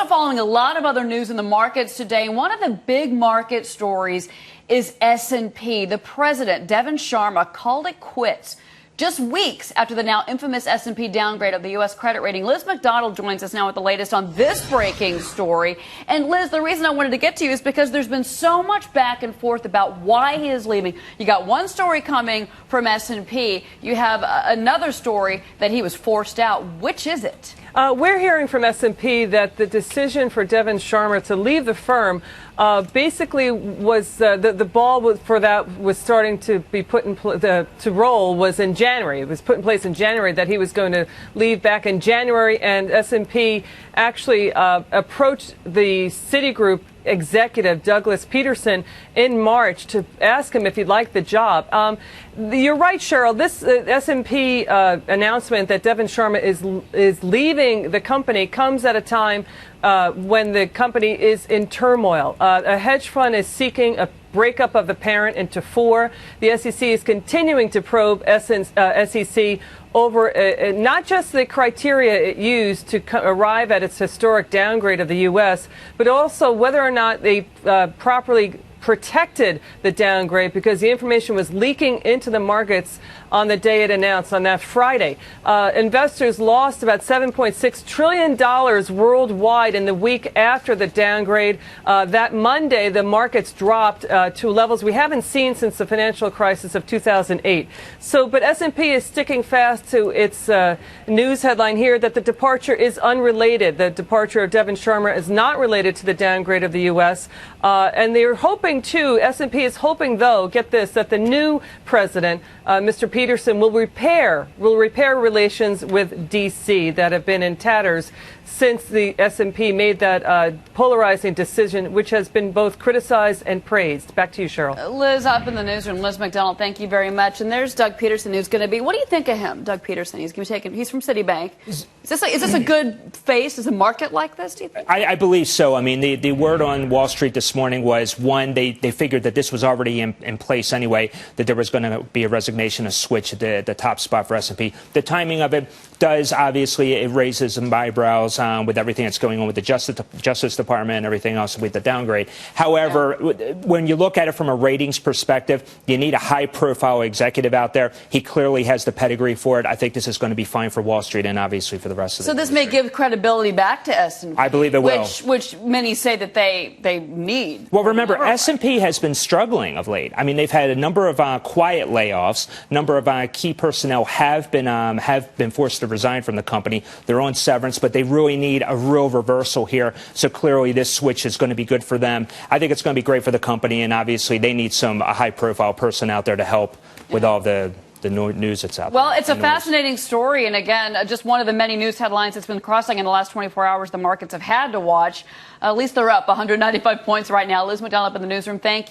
also following a lot of other news in the markets today. And one of the big market stories is S&P. The president, Devin Sharma, called it quits just weeks after the now infamous S&P downgrade of the U.S. credit rating. Liz MacDonald joins us now with the latest on this breaking story. And Liz, the reason I wanted to get to you is because there's been so much back and forth about why he is leaving. You got one story coming from S&P. You have another story that he was forced out. Which is it? We're hearing from S&P that the decision for Devin Sharma to leave the firm basically was the ball for that was starting to be put in to roll was in January. It was put in place in January that he was going to leave back in January, and S&P actually approached the Citigroup executive Douglas Peterson in March to ask him if he'd like the job. You're right, Cheryl. This S&P announcement that Devin Sharma is leaving the company comes at a time when the company is in turmoil. A hedge fund is seeking a breakup of the parent into four. The SEC is continuing to probe SEC over not just the criteria it used to arrive at its historic downgrade of the U.S., but also whether or not they properly protected the downgrade, because the information was leaking into the markets on the day it announced on that Friday. Investors lost about $7.6 trillion worldwide in the week after the downgrade. That Monday, the markets dropped to levels we haven't seen since the financial crisis of 2008. But S&P is sticking fast to its news headline here that the departure is unrelated. The departure of Devin Sharma is not related to the downgrade of the U.S. And they're hoping S&P is hoping, though, get this, that the new president, Mr. Peterson, will repair relations with D.C. that have been in tatters since the S&P made that polarizing decision, which has been both criticized and praised. Back to you, Cheryl. Liz, up in the newsroom. Liz MacDonald, thank you very much. And there's Doug Peterson, who's going to be. What do you think of him, Doug Peterson? He's going to be taken. He's from Citibank. Is this a good face? Is a market like this? Do you think? I believe so. I mean, the word on Wall Street this morning was one. They figured that this was already in place anyway. That there was going to be a resignation, a switch at the top spot for S&P. The timing of it does obviously it raises some eyebrows with everything that's going on with the Justice Department and everything else with the downgrade. However, when you look at it from a ratings perspective, you need a high-profile executive out there. He clearly has the pedigree for it. I think this is going to be fine for Wall Street and obviously for the rest of the industry. So this may give credibility back to S&P. I believe it will. Which many say that they need. Well, remember, S&P has been struggling of late. I mean, they've had a number of quiet layoffs. A number of key personnel have been forced to resign from the company. They're on severance, but they really need a real reversal here. So clearly this switch is going to be good for them. I think it's going to be great for the company, and obviously they need some high-profile person out there to help with all the news that's out there. Well, it's a fascinating story, and again, just one of the many news headlines that's been crossing in the last 24 hours the markets have had to watch. At least they're up 195 points right now. Liz MacDonald up in the newsroom. Thank you.